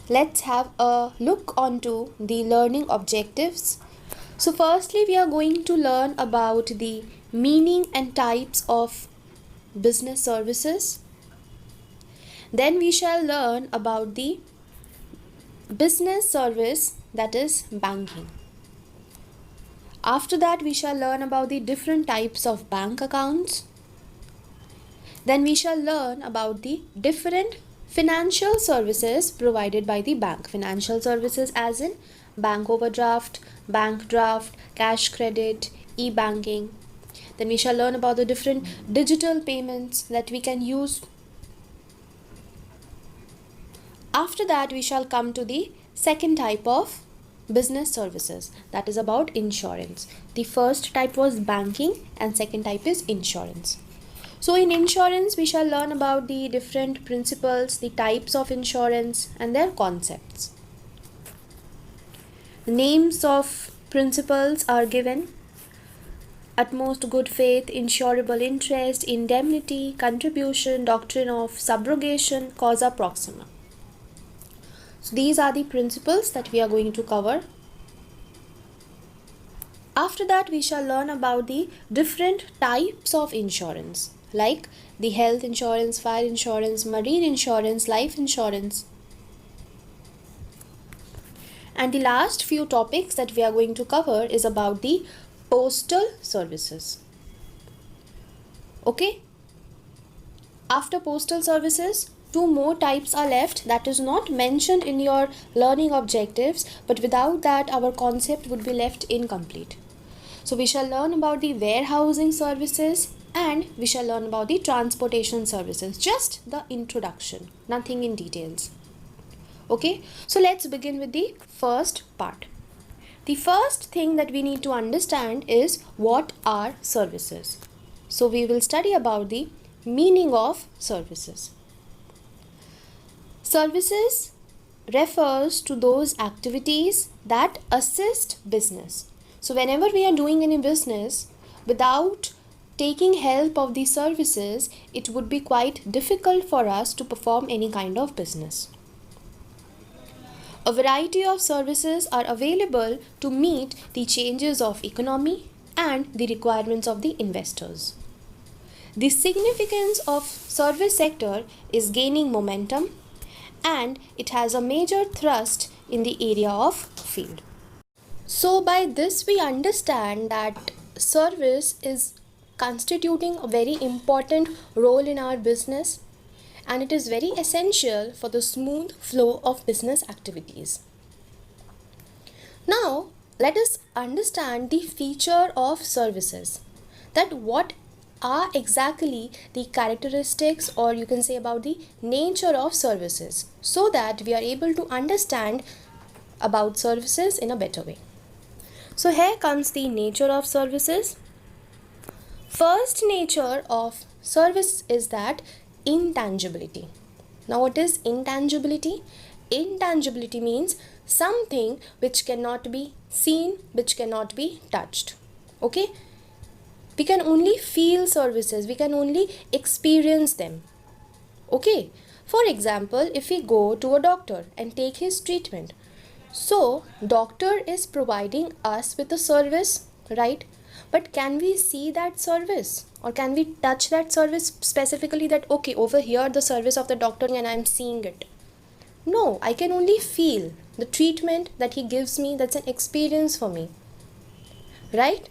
let's have a look onto the learning objectives. So firstly, we are going to learn about the meaning and types of business services. Then we shall learn about the business service, that is banking. After that, we shall learn about the different types of bank accounts. Then we shall learn about the different financial services provided by the bank. Financial services as in bank overdraft, bank draft, cash credit, e-banking. Then we shall learn about the different digital payments that we can use. After that, we shall come to the second type of business services, that is about insurance. The first type was banking and second type is insurance. So in insurance, we shall learn about the different principles, the types of insurance and their concepts. The names of principles are given: utmost good faith, insurable interest, indemnity, contribution, doctrine of subrogation, causa proxima. So these are the principles that we are going to cover. After that, we shall learn about the different types of insurance, like the health insurance, fire insurance, marine insurance, life insurance. And the last few topics that we are going to cover is about the postal services. Okay? After postal services, two more types are left that is not mentioned in your learning objectives, but without that our concept would be left incomplete. So we shall learn about the warehousing services and we shall learn about the transportation services. Just the introduction, nothing in details. Okay, so let's begin with the first part. The first thing that we need to understand is what are services. So we will study about the meaning of services. Services refers to those activities that assist business. So whenever we are doing any business, without taking help of these services, it would be quite difficult for us to perform any kind of business. A variety of services are available to meet the changes of economy and the requirements of the investors. The significance of service sector is gaining momentum and it has a major thrust in the area of field. So by this we understand that service is constituting a very important role in our business and it is very essential for the smooth flow of business activities. Now let us understand the feature of services, that what are exactly the characteristics, or you can say about the nature of services, so that we are able to understand about services in a better way. So here comes the nature of services. First nature of service is that intangibility. Now what is intangibility? Intangibility means something which cannot be seen, which cannot be touched. Okay? We can only feel services, we can only experience them. Okay? For example, if we go to a doctor and take his treatment, so doctor is providing us with a service, right? But can we see that service or can we touch that service specifically, that okay, over here the service of the doctor and I'm seeing it? No, I can only feel the treatment that he gives me. That's an experience for me, right?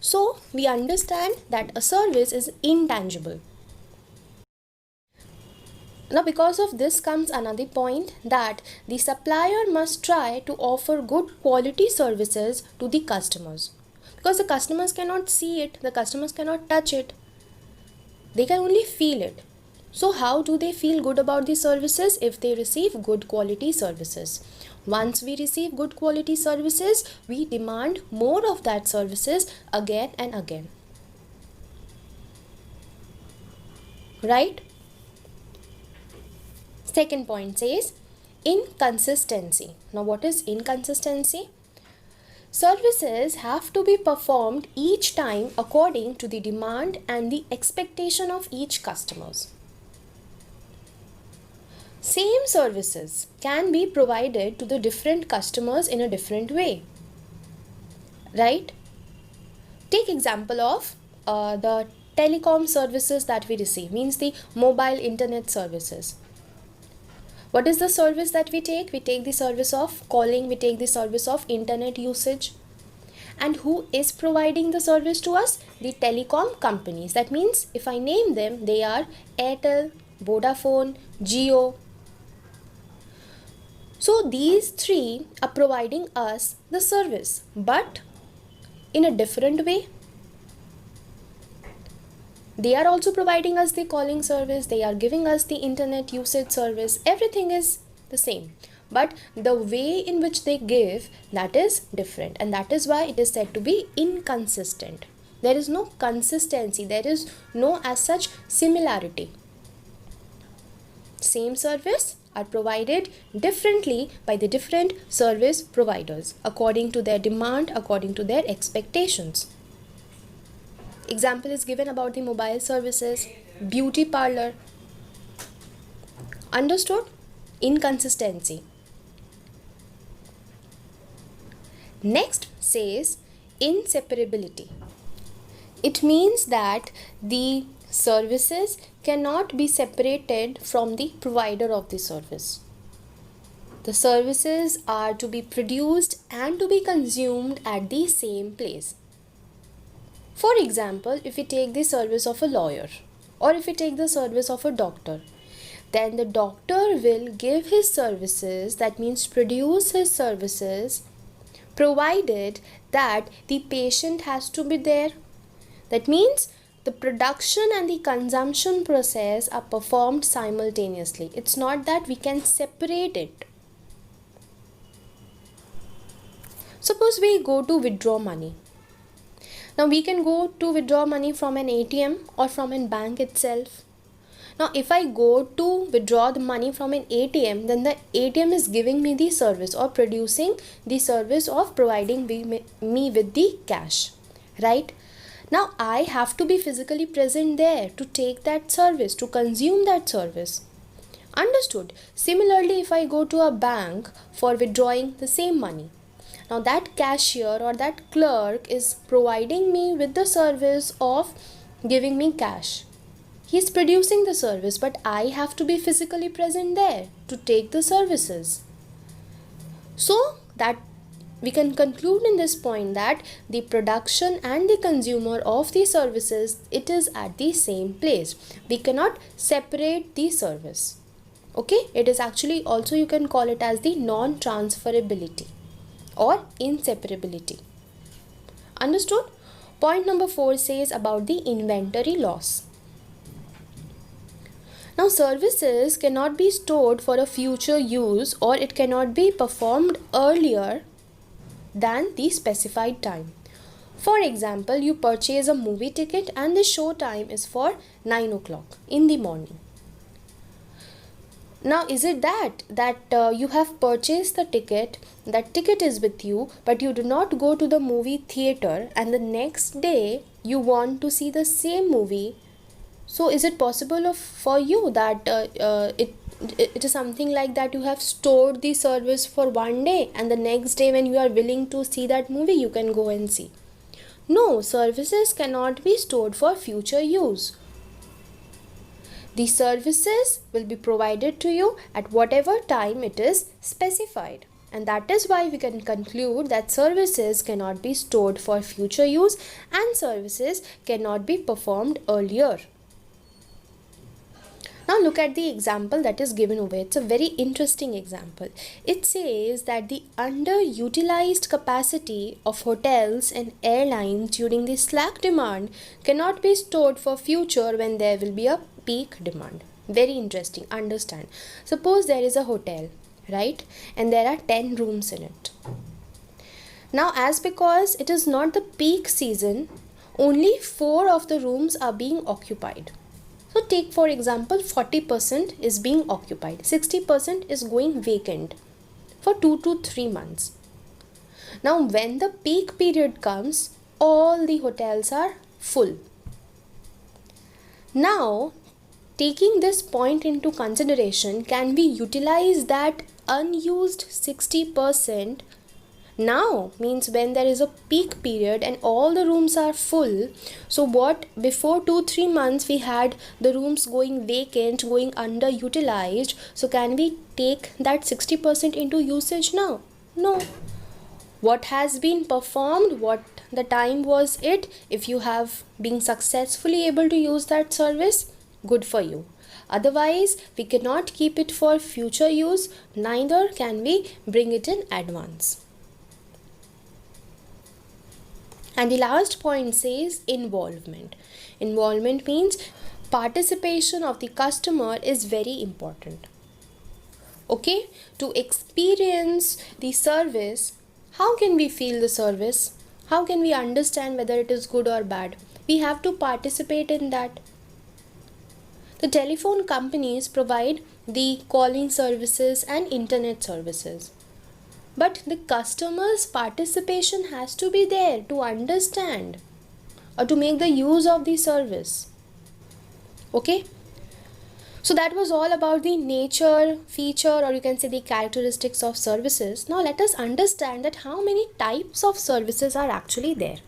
So we understand that a service is intangible. Now because of this comes another point, that the supplier must try to offer good quality services to the customers, because the customers cannot see it, the customers cannot touch it, they can only feel it. So how do they feel good about the services? If they receive good quality services. Once we receive good quality services, we demand more of that services again and again. Right? Second point says inconsistency. Now what is inconsistency? Services have to be performed each time according to the demand and the expectation of each customers. Same services can be provided to the different customers in a different way, right? Take example of the telecom services that we receive, means the mobile internet services. What is the service that we take? We take the service of calling, we take the service of internet usage. And who is providing the service to us? The telecom companies. That means if I name them, they are Airtel, Vodafone, Jio. So these three are providing us the service, but in a different way. They are also providing us the calling service, they are giving us the internet usage service, everything is the same. But the way in which they give, that is different, and that is why it is said to be inconsistent. There is no consistency, there is no as such similarity. Same service are provided differently by the different service providers according to their demand, according to their expectations. Example is given about the mobile services, beauty parlor. Understood? Inconsistency. Next says inseparability. It means that the services cannot be separated from the provider of the service. The services are to be produced and to be consumed at the same place. For example, if we take the service of a lawyer or if we take the service of a doctor, then the doctor will give his services, that means produce his services, provided that the patient has to be there. That means the production and the consumption process are performed simultaneously. It's not that we can separate it. Suppose we go to withdraw money. Now we can go to withdraw money from an ATM or from a bank itself. Now if I go to withdraw the money from an ATM, then the ATM is giving me the service or producing the service of providing me with the cash, right? Now I have to be physically present there to take that service, to consume that service. Understood? Similarly, if I go to a bank for withdrawing the same money, now that cashier or that clerk is providing me with the service of giving me cash. He is producing the service, but I have to be physically present there to take the services. So that we can conclude in this point that the production and the consumer of the services, it is at the same place. We cannot separate the service. Okay, it is actually also you can call it as the non-transferability or inseparability. Understood? Point number 4 says about the inventory loss. Now services cannot be stored for a future use or it cannot be performed earlier than the specified time. For example, you purchase a movie ticket and the show time is for 9 o'clock in the morning. Now is it that you have purchased the ticket, that ticket is with you, but you do not go to the movie theater and the next day you want to see the same movie? So is it possible for you that it is something like that you have stored the service for one day and the next day when you are willing to see that movie you can go and see? No, services cannot be stored for future use. The services will be provided to you at whatever time it is specified. And that is why we can conclude that services cannot be stored for future use and services cannot be performed earlier. Now look at the example that is given over. It's a very interesting example. It says that the underutilized capacity of hotels and airlines during the slack demand cannot be stored for future when there will be a peak demand. Very interesting. Understand. Suppose there is a hotel, right? And there are 10 rooms in it. Now as because it is not the peak season, only 4 of the rooms are being occupied. So take for example 40% is being occupied, 60% is going vacant for 2 to 3 months. Now when the peak period comes, all the hotels are full. Now Taking this point into consideration, can we utilize that unused 60% now? Means when there is a peak period and all the rooms are full. So what, before 2-3 months we had the rooms going vacant, going underutilized. So can we take that 60% into usage now? No. What has been performed, what the time was it, if you have been successfully able to use that service, good for you. Otherwise we cannot keep it for future use, neither can we bring it in advance. And the last point says involvement. Involvement means participation of the customer is very important. Okay, to experience the service, how can we feel the service? How can we understand whether it is good or bad? We have to participate in that. The telephone companies provide the calling services and internet services. But the customer's participation has to be there to understand or to make the use of the service. Okay? So that was all about the nature, feature, or you can say the characteristics of services. Now let us understand that how many types of services are actually there.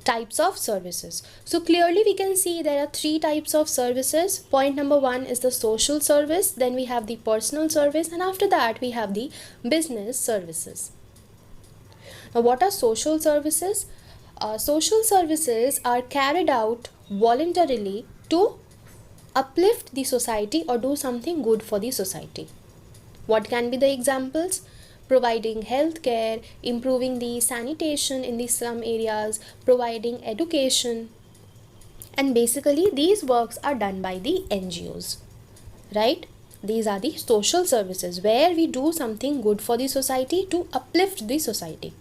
Types of services. So clearly we can see there are 3 types of services. Point number 1 is the social service, then we have the personal service, and after that we have the business services. Now what are social services? Social services are carried out voluntarily to uplift the society or do something good for the society. What can be the examples? Providing health care, improving the sanitation in the slum areas, providing education. And basically these works are done by the NGOs, right? These are the social services where we do something good for the society to uplift the society.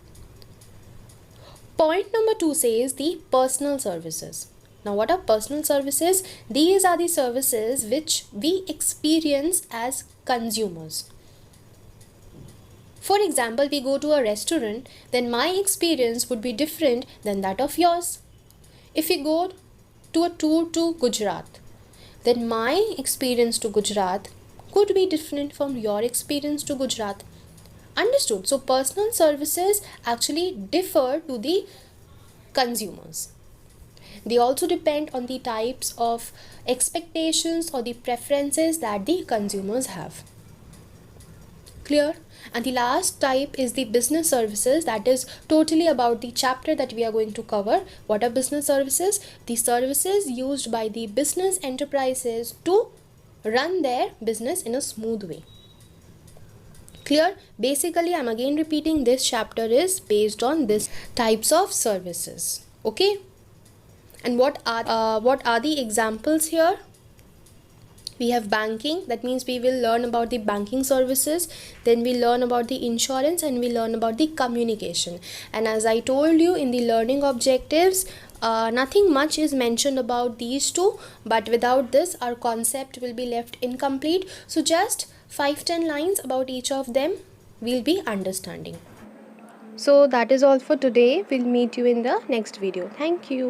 Point number 2 says the personal services. Now what are personal services? These are the services which we experience as consumers. For example, we go to a restaurant, then my experience would be different than that of yours. If we go to a tour to Gujarat, then my experience to Gujarat could be different from your experience to Gujarat. Understood? So personal services actually differ to the consumers. They also depend on the types of expectations or the preferences that the consumers have. Clear? And the last type is the business services. That is totally about the chapter that we are going to cover. What are business services? The services used by the business enterprises to run their business in a smooth way. Clear? Basically, I'm again repeating, this chapter is based on this types of services. Okay? And what are the examples here? We have banking, that means we will learn about the banking services, then we learn about the insurance, and we learn about the communication. And as I told you in the learning objectives, nothing much is mentioned about these two, but without this our concept will be left incomplete. So just 5-10 lines about each of them we'll be understanding. So that is all for today. We'll meet you in the next video. Thank you.